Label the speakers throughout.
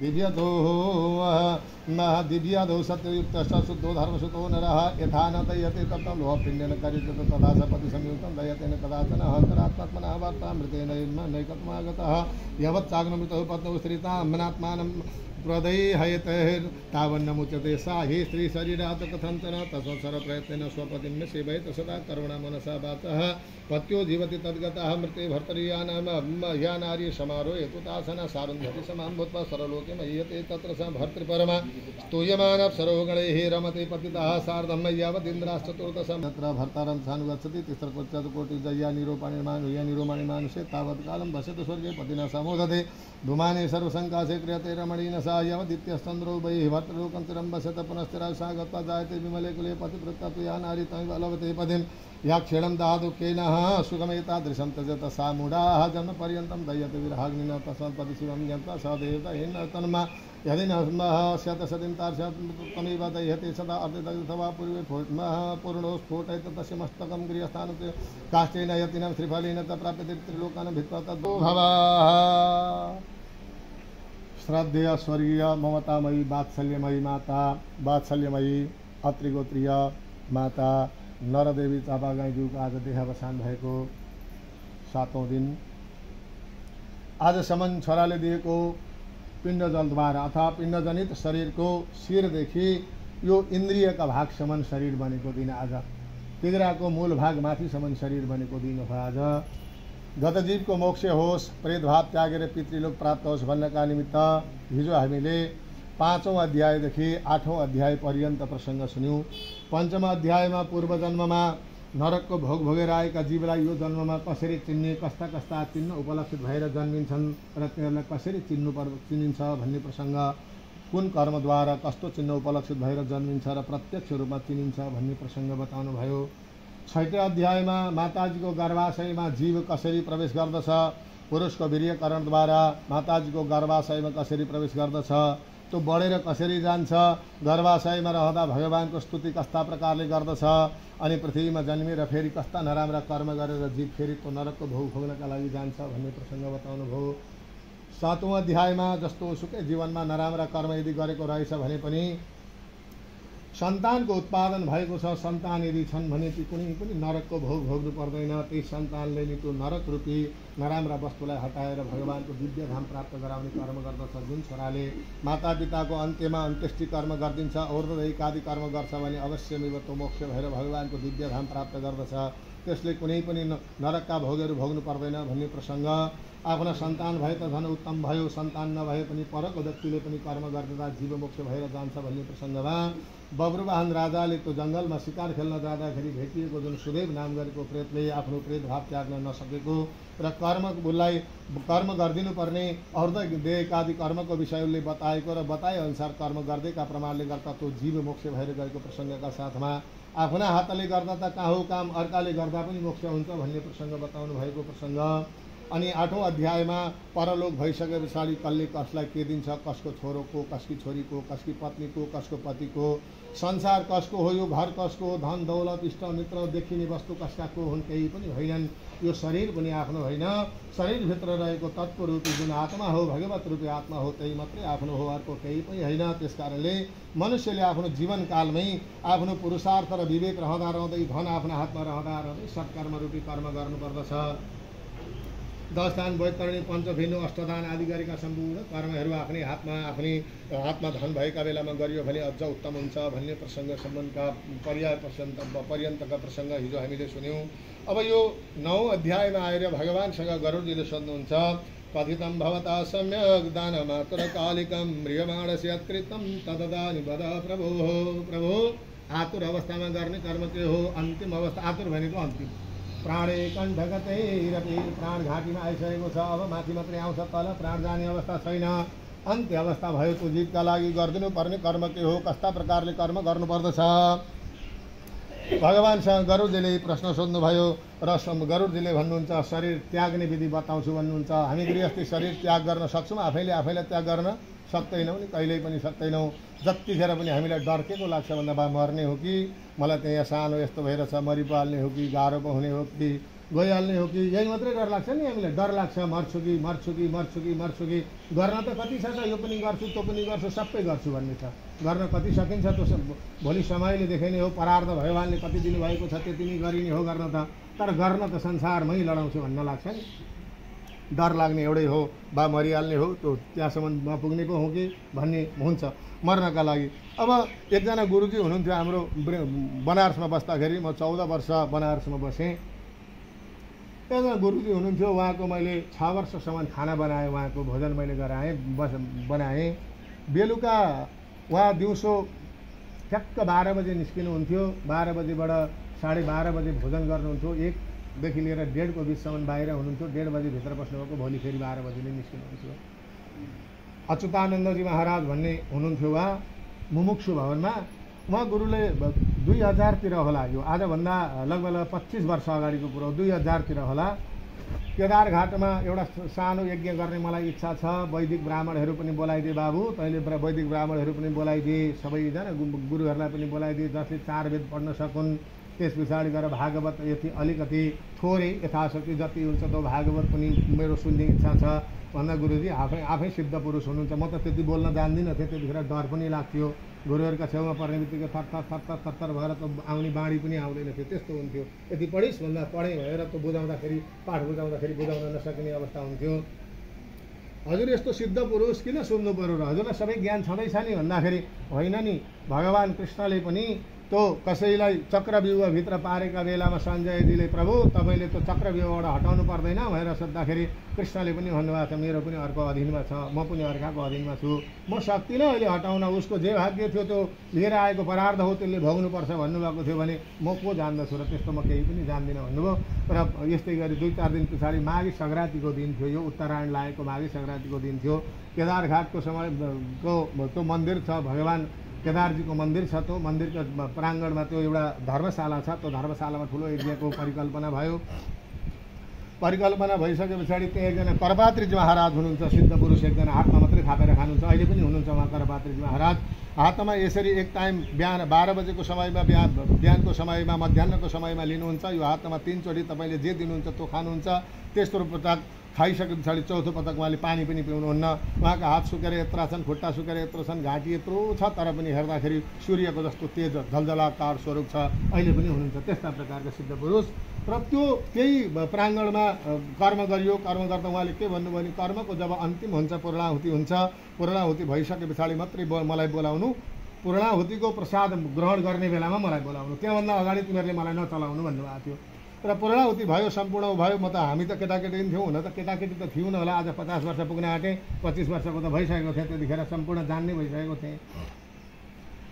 Speaker 1: दिव्यतो दिव्यदो सत्ययुक्तश्च शुद्धो धर्मसुतो नरः यथा न दयते ततं लोहपिण्डेन करिष्यत तथा स पतिसंयुक्तं दयतेन कदाचन अन्तरात्मनः वार्तामृतेन नैकत्वमागतः यवत्साग्नमृतौ पत्नौ स्त्रीतामनात्मानं प्रदयहयतैर्तावन्नमुच्यते सा हि स्त्रीशरीरात् कथञ्चन तत्संसारप्रयत्नेन स्वपतिं न सेवयेत सदा करुणा मनसा वाचः पत्यो जीवति तद्गतः मृते भर्तरीया नारी समारोहेतु तासना सारुन्धति समां भूत्वा सर्वलोके मह्यते तत्र स भर्तृपरमा स्तूयमानप्सरोगणैः रमते पतितः सार्धं यावदिन्द्राश्चतुर्दशं तत्र भर्तारं सानुगच्छति तिस्रकोटिजय्या निरोपाणि मानुषे तावत् कालं वसतु स्वर्गे पतिना समोदते धूमाने सर्वसङ्काशे क्रियते रमणीन सा यवदित्यश्चन्द्रो वैः भर्तृलोकं चिरं वसत पुनस्थिरा सा गत्वा जायते विमले कुले पतिवृत्ता तु या नारी तमेव लभते पदिं या क्षीणं दादुकेन सुखमेतादृशं त्यजत सा मूढाः जन्मपर्यन्तं दयते विरहाग्निना तस्मात्पति शिवं ज्ञात्वा स देवतेन तन्मा यदि न शतशतीं तमेव दह्यते सदा अर्धवा पूर्वे पूर्णो स्फोटयत तस्य मस्तकं गृहस्थानं काष्ठेन यतिनं श्रीफलेन च प्राप्यते त्रिलोकान् भित्त्वा तद्भो भवः श्रद्धेय स्वर्गीय ममतामयी वात्सल्यमयी माता वात्सल्यमयी अत्रिगोत्रीय माता नरदेवी चापागाईज्यूको आज देहावसान भएको 7औं दिन आजसम्म छोराले दिएको पिण्डजलद्वारा अथवा पिण्डजनित शरीरको शिरदेखि यो इन्द्रियका भागसम्म शरीर बनेको दिन आज तिग्राको मूल भाग माथिसम्म शरीर बनेको दिन हो आज गतजीवको मोक्ष होस् प्रेतभाव त्यागेर पितृलोक प्राप्त होस् भन्नका निमित्त हिजो हामीले 5औं अध्यायदेखि 8औं अध्याय पर्यन्त प्रसङ्ग सुन्यौं। 5औं अध्यायमा पूर्व जन्ममा नरकको भोग भोगेर आएका जीवलाई यो जन्ममा कसरी चिन्ने कस्ता कस्ता चिन्ह उपलक्षित भएर जन्मिन्छन् र तिनीहरूलाई कसरी चिनिन्छ भन्ने प्रसङ्ग कुन कर्मद्वारा कस्तो चिन्ह उपलक्षित भएर जन्मिन्छ र प्रत्यक्ष रूपमा चिनिन्छ भन्ने प्रसङ्ग बताउनु भयो। 6औं अध्यायमा माताजीको गर्भाशयमा जीव कसरी प्रवेश गर्दछ पुरुषको वीर्यकरणद्वारा माताजीको गर्भाशयमा कसरी प्रवेश गर्दछ त्यो बढेर कसरी जान्छ गर्भाशयमा रहँदा भगवानको स्तुति कस्ता प्रकारले गर्दछ अनि पृथ्वीमा जन्मेर फेरि कस्ता नराम्रा कर्म गरेर जीव फेरि त्यो नरकको भोग भोग्नका लागि जान्छ भन्ने प्रसङ्ग बताउनु भयो। 7औं अध्यायमा जस्तो सुकै जीवनमा नराम्रा कर्म यदि गरेको रहेछ भने पनि सन्तानको उत्पादन भएको छ सन्तान यदि छन् भने ती कुनै पनि नरकको भोग भोग्नु पर्दैन त्यही सन्तानले नि त्यो नरक रूपी नराम्रा वस्तुलाई हटाएर भगवानको दिव्य धाम प्राप्त गराउने कर्म गर्दछ। जुन छोराले मातापिताको अन्त्यमा अन्त्येष्टि कर्म गरिदिन्छ और्धदैकादि कर्म गर्छ भने अवश्यमेव त्यो मोक्ष भएर भगवानको दिव्य धाम प्राप्त गर्दछ त्यसले कुनै पनि नरकका भोगहरू भोग्नु पर्दैन भन्ने प्रसङ्ग। आफ्ना सन्तान भए त झन् उत्तम भयो सन्तान नभए पनि परको व्यक्तिले पनि कर्म गर्दा जीव मोक्ष भएर जान्छ भन्ने प्रसङ्गमा बब्रुवाहन राजाले त्यो जङ्गलमा शिकार खेल्न जाँदाखेरि भेटिएको जुन सुदेव नाम गरेको प्रेतले आफ्नो प्रेत भाव त्याग्न नसकेको र कर्मलाई कर्म गरिदिनु पर्ने अर्धदेहकादि कर्मको विषय उसले बताएको र बताए अनुसार कर्म गर्दैका प्रमाणले गर्दा त्यो जीव मोक्ष भएर गएको प्रसङ्गका साथमा आफ्ना हातले गर्दा त कहाँ हो काम अर्काले गर्दा पनि मोक्ष हुन्छ भन्ने प्रसङ्ग बताउनु भएको प्रसङ्ग। अनि 8औं अध्यायमा परलोक भइसके पछाडि कसले कसलाई के दिन्छ कसको छोरोको कसकी छोरीको कसकी पत्नीको कसको पतिको संसार कसको हो यो घर कसको हो धन दौलत इष्ट मित्र देखिने वस्तु कसका को हुन् केही पनि होइनन् यो शरीर पनि आफ्नो होइन शरीरभित्र रहेको तत्त्व रूपी जुन आत्मा हो भगवत रूपी आत्मा हो त्यही मात्रै आफ्नो हो अर्को केही पनि होइन। त्यसकारणले मनुष्यले आफ्नो जीवनकालमै आफ्नो पुरुषार्थ र विवेक रहँदा रहँदै धन आफ्नो हातमा रहँदा रहँदै सत्कर्म रूपी कर्म गर्नुपर्दछ। 10 दान वैतरणी पञ्चभिन्नु अष्टदान आदि गरेका सम्पूर्ण कर्महरू आफ्नै हातमा धन भएका बेलामा गरियो भने अझ उत्तम हुन्छ भन्ने प्रसङ्ग सम्बन्धका पर्यन्तका प्रसङ्ग हिजो हामीले सुन्यौँ। अब यो 9औं अध्यायमा आएर भगवानसँग गरुडजीले सोध्नुहुन्छ कथितं भवता सम्यक दानमातुरकालिकं म्रियमाणस्य कृतं तददानि वद प्रभो। प्रभो आतुर अवस्थामा गर्ने कर्म के हो अन्तिम अवस्था आतुर भनेको अन्तिम प्राणे कण्ठगतैरपि प्राण घाँटीमा आइसकेको छ अब माथि मात्रै आउँछ तल प्राण जाने अवस्था छैन अन्त्य अवस्था भयो त्यो जीवका लागि गरिदिनु पर्ने कर्म के हो कस्ता प्रकारले कर्म गर्नुपर्दछ। भगवानसँग गरुडजीले प्रश्न सोध्नुभयो र गरुडजीले भन्नुहुन्छ शरीर त्याग्ने विधि बताउँछु भन्नुहुन्छ। हामी गृहस्थी शरीर त्याग गर्न सक्छौँ आफैलाई त्याग गर्न सक्दैनौँ नि कहिल्यै पनि सक्दैनौँ। जतिखेर पनि हामीलाई डर के को लाग्छ भन्दा बा मर्ने हो कि मलाई त्यहाँ सानो यस्तो भएर छ मरिपाल्ने हो कि गाह्रो पो हुने हो कि गइहाल्ने हो कि यही मात्रै डर लाग्छ नि हामीलाई डर लाग्छ मर्छु कि मर्छु कि मर्छु कि मर्छु कि गर्न त कति छ त यो पनि गर्छु त्यो पनि गर्छु सबै गर्छु भन्ने छ गर्न कति सकिन्छ त्यो भोलि समयले देखाइने हो परार्थ भगवान्ले कति दिनुभएको छ त्यति नै गरिने हो गर्न त तर गर्न त संसारमै लडाउँछु भन्न लाग्छ नि डर लाग्ने एउटै हो बा मरिहाल्ने हो त्यो त्यहाँसम्म नपुग्ने पो हो कि भन्ने हुन्छ मर्नका लागि अब एकजना गुरुजी हुनुहुन्थ्यो हाम्रो बनारसमा बस्दाखेरि म 14 वर्ष बनारसमा बसेँ एकजना गुरुजी हुनुहुन्थ्यो उहाँको मैले 6 वर्षसम्म खाना बनाएँ उहाँको भोजन मैले गराएँ बनाएँ बेलुका उहाँ दिउँसो ठ्याक्क 12 बजे निस्किनुहुन्थ्यो 12 बजेबाट 12:30 बजे भोजन गर्नुहुन्थ्यो 1 देखि लिएर 1:30 को बिचसम्म बाहिर हुनुहुन्थ्यो 1:30 बजे भित्र बस्नुभएको भोलि फेरि 12 बजेले निस्किनुहुन्थ्यो अच्युतानन्दजी महाराज भन्ने हुनुहुन्थ्यो उहाँ मुमुक्षु भवनमा उहाँ गुरुले 2000 तिर होला यो आजभन्दा लगभग 25 वर्ष अगाडिको कुरो 2000 तिर होला केदारघाटमा एउटा सानो यज्ञ गर्ने मलाई इच्छा छ वैदिक ब्राह्मणहरू पनि बोलाइदिए बाबु तैँले वैदिक ब्राह्मणहरू पनि बोलाइदिए सबैजना गुरुहरूलाई पनि बोलाइदिए जसले 4 वेद पढ्न सकुन् त्यस पछाडि गएर भागवत यति अलिकति थोरै यथाशक्ति जति हुन्छ त्यो भागवत पनि मेरो सुन्ने इच्छा छ भन्दा गुरुजी आफै सिद्ध पुरुष हुनुहुन्छ म त त्यति बोल्न जान्दिनँ थिएँ त्यतिखेर डर पनि लाग्थ्यो गुरुहरूका छेउमा पर्ने बित्तिकै थर भएर त आउने बाणी पनि आउँदैन थियो त्यस्तो हुन्थ्यो यति पढिस् भन्दा पढेँ भएर त बुझाउँदाखेरि पाठ बुझाउँदाखेरि बुझाउन नसकिने अवस्था हुन्थ्यो हजुर यस्तो सिद्ध पुरुष किन सुन्नु पर्यो र हजुरलाई सबै ज्ञान छँदैछ नि भन्दाखेरि होइन नि भगवान् कृष्णले पनि त्यो कसैलाई चक्रव्यूहभित्र पारेका बेलामा सञ्जयजीले प्रभु तपाईँले त्यो चक्रव्यूहबाट हटाउनु पर्दैन भनेर सोद्धाखेरि कृष्णले पनि भन्नुभएको छ मेरो पनि अर्को अधीनमा छ म पनि अर्काको अधीनमा छु म सक्दिनँ अहिले हटाउन उसको जे भाग्य थियो त्यो लिएर आएको परार्थ हो त्यसले भोग्नुपर्छ भन्नुभएको थियो भने म को जान्दछु र त्यस्तो म केही पनि जान्दिनँ भन्नुभयो र यस्तै गरी 2-4 दिन पछाडि माघे सङ्क्रान्तिको दिन थियो यो उत्तरायण लागेको माघे सङ्क्रान्तिको दिन थियो केदारघाटको समयको त्यो मन्दिर छ भगवान् केदारजीको मन्दिर छ त्यो मन्दिरको प्राङ्गणमा त्यो एउटा धर्मशाला छ त्यो धर्मशालामा ठुलो यज्ञको परिकल्पना भयो परिकल्पना भइसके पछाडि त्यहाँ एकजना करपात्रीजी महाराज हुनुहुन्छ सिद्ध पुरुष एकजना हातमा मात्रै थापेर खानुहुन्छ अहिले पनि हुनुहुन्छ उहाँ करपात्रीजी महाराज हातमा यसरी एक टाइम बिहान 12 बजेको समयमा बिहानको समयमा मध्याहको समयमा लिनुहुन्छ यो हातमा 3 चोटि तपाईँले जे दिनुहुन्छ त्यो खानुहुन्छ तेस्रो पटक खाइसके पछाडि चौथो पटक उहाँले पानी पनि पिउनुहुन्न उहाँका हात सुकेर यत्रा छन् खुट्टा सुकेर यत्रो छन् घाँटी यत्रो छ तर पनि हेर्दाखेरि सूर्यको जस्तो तेज झलझलाकार स्वरूप छ अहिले पनि हुनुहुन्छ त्यस्ता प्रकारका सिद्ध पुरुष र त्यो केही प्राङ्गणमा कर्म गरियो कर्म गर्दा उहाँले के भन्नुभयो भने कर्मको जब अन्तिम हुन्छ पूर्णाहुति हुन्छ पूर्णाहुति भइसके पछाडि मात्रै मलाई बोलाउनु पूर्णाहुतिको प्रसाद ग्रहण गर्ने बेलामा मलाई बोलाउनु त्योभन्दा अगाडि तिमीहरूले मलाई नचलाउनु भन्नुभएको थियो र पूर्णाहुति भयो सम्पूर्ण भयो म त हामी त केटाकेटी पनि थियौँ हुन त केटाकेटी त थियौँ न होला आज 50 वर्ष पुग्न आँटेँ 25 वर्षको त भइसकेको थिएँ त्यतिखेर सम्पूर्ण जान्ने भइसकेको थिएँ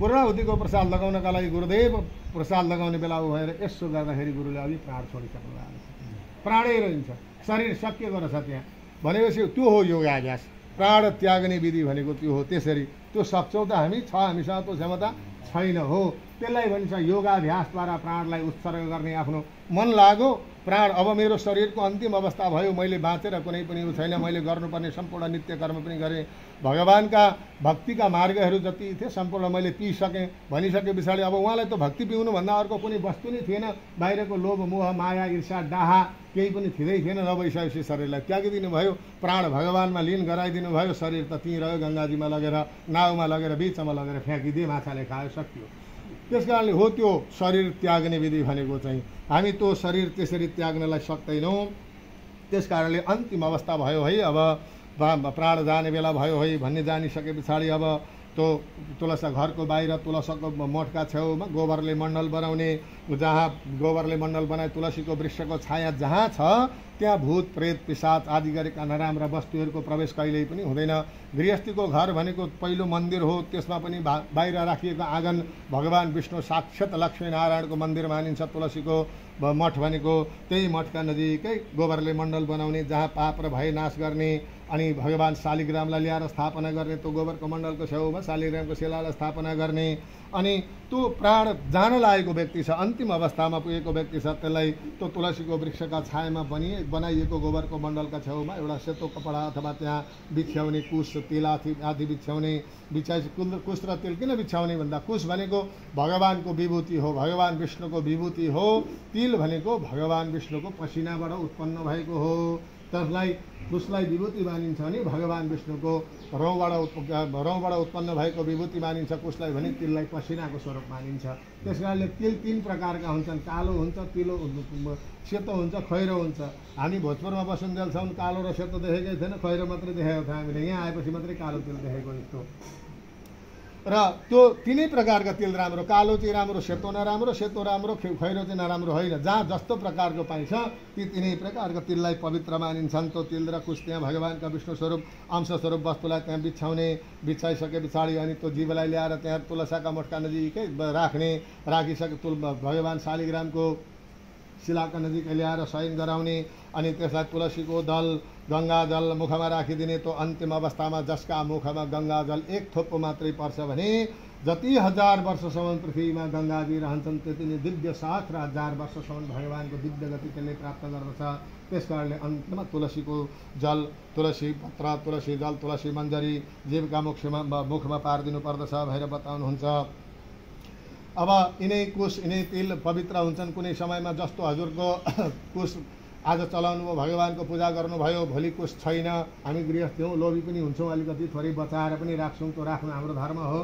Speaker 1: पूर्णाहुतिको प्रसाद लगाउनका लागि गुरुदेव प्रसाद लगाउने बेला भएर यसो गर्दाखेरि गुरुले अघि प्राण छोडिसक्नु भएको छ प्राणै रहन्छ शरीर सकिएको रहेछ त्यहाँ भनेपछि त्यो हो योगाभ्यास प्राण त्याग्ने विधि भनेको त्यो हो त्यसरी त्यो सक्छौँ त हामी हामीसँग त्यो क्षमता छैन हो त्यसलाई भनिन्छ योगाभ्यासद्वारा प्राणलाई उत्सर्ग गर्ने आफ्नो मन लाग्यो प्राण अब मेरो शरीरको अन्तिम अवस्था भयो मैले बाँचेर कुनै पनि छैन मैले गर्नुपर्ने सम्पूर्ण नित्य कर्म पनि गरेँ भगवान्का भक्तिका मार्गहरू जति थिए सम्पूर्ण मैले पिइसकेँ भनिसके पछाडि अब उहाँलाई त भक्ति पिउनुभन्दा अर्को कुनै वस्तु नै थिएन बाहिरको लोभ मोह माया ईर्ष्या डाहा केही पनि थिँदै थिएन नभइसकेपछि शरीरलाई त्यागिदिनु भयो प्राण भगवान्मा लीन गराइदिनु भयो शरीर त त्यहीँ रह्यो गङ्गाजीमा लगेर नाउमा लगेर बिचमा लगेर फ्याँकिदिए माछाले खायो सकियो त्यस कारणले हो त्यो शरीर त्याग्ने विधि भनेको चाहिँ हामी त्यो शरीर त्यसरी त्याग्नलाई सक्दैनौँ त्यस कारणले अन्तिम अवस्था भयो है अब प्राण जाने बेला भयो है भन्ने जानिसके पछाडि अब त्यो तुलसा घरको बाहिर तुलसाको मठका छेउमा गोबरले मण्डल बनाउने जहाँ गोबरले मण्डल बनाए तुलसीको वृक्षको छाया जहाँ छ त्यहाँ भूत प्रेत पिशाच आदि गरेका नराम्रा वस्तुहरूको प्रवेश कहिल्यै पनि हुँदैन गृहस्थीको घर भनेको पहिलो मन्दिर हो त्यसमा पनि बाहिर राखिएको आँगन भगवान् विष्णु साक्षात् लक्ष्मीनारायणको मन्दिर मानिन्छ तुलसीको मठ भनेको त्यही मठका नजिकै गोबरले मण्डल बनाउने जहाँ पाप र भय नाश गर्ने अनि भगवान् शालिग्रामलाई ल्याएर स्थापना गर्ने त्यो गोबरको मण्डलको छेउमा ठाउँमा शालिग्रामको शिलालाई स्थापना गर्ने। अनि त्यो प्राण जान लागेको व्यक्ति छ, अन्तिम अवस्थामा पुगेको व्यक्ति छ, त्यसलाई त्यो तुलसीको वृक्षका छायामा बनाइएको गोबरको मण्डलका छेउमा एउटा सेतो कपडा अथवा त्यहाँ बिछ्याउने कुश तिल आदि बिछ्याउने। कुश र तिल किन बिछ्याउने भन्दा कुश भनेको भगवानको विभूति हो, भगवान विष्णुको विभूति हो। तिल भनेको भगवान विष्णुको पसिनाबाट उत्पन्न भएको हो, त्यसलाई कुशलाई विभूति मानिन्छ भने भगवान विष्णुको रौँबाट उत्पन्न भएको विभूति मानिन्छ, कुशलाई भने तिललाई पसिनाको स्वरूप मानिन्छ। त्यस कारणले तिल 3 प्रकारका हुन्छन्, कालो हुन्छ, पिलो सेतो हुन्छ, खैरो हुन्छ। हामी भोजपुरमा बसुन्जेलसम्म कालो र सेतो देखेकै थिएन, खैरो मात्रै देखेको थियो हामीले, यहाँ आएपछि मात्रै कालो तिल देखेको यस्तो। र त्यो 3 प्रकारका तिल राम्रो, कालो चाहिँ राम्रो, सेतो नराम्रो, सेतो राम्रो, खैरो चाहिँ नराम्रो होइन। जहाँ जस्तो प्रकारको पाइन्छ ती 3 प्रकारका तिललाई पवित्र मानिन्छन्। त्यो तिल र कुश त्यहाँ भगवानका विष्णु स्वरूप अंश स्वरूप वस्तुलाई त्यहाँ बिछाइसके पछाडि अनि त्यो जीवलाई ल्याएर त्यहाँ तुलसाका मठका नजिकै राखिसके भगवान शालिग्रामको शिलाका नजिकै ल्याएर शयन गराउने। अनि त्यसलाई तुलसीको दल गङ्गाजल मुखमा राखिदिने। त्यो अन्तिम अवस्थामा जसका मुखमा गङ्गाजल 1 थोपो मात्रै पर्छ भने जति 1000 वर्षसम्म पृथ्वीमा गङ्गाजी रहन्छन् त्यति नै दिव्य साथ र 1000 वर्षसम्म भगवानको दिव्य गति त्यसले प्राप्त गर्दछ। त्यस कारणले अन्त्यमा तुलसीको जल, तुलसी पत्र, तुलसी जल, तुलसी मञ्जरी जीवका मुखमा पारिदिनु पर्दछ भनेर बताउनुहुन्छ। अब यिनै कुश यिनै तिल पवित्र हुन्छन्। कुनै समयमा जस्तो हजुरको कुश आज चलाउनु भयो, भगवानको पूजा गर्नुभयो, भोलि कुश छैन, हामी गृहस्थी हौँ, लोभी पनि हुन्छौँ, अलिकति थोरै बचाएर पनि राख्छौँ, त्यो राख्नु हाम्रो धर्म हो।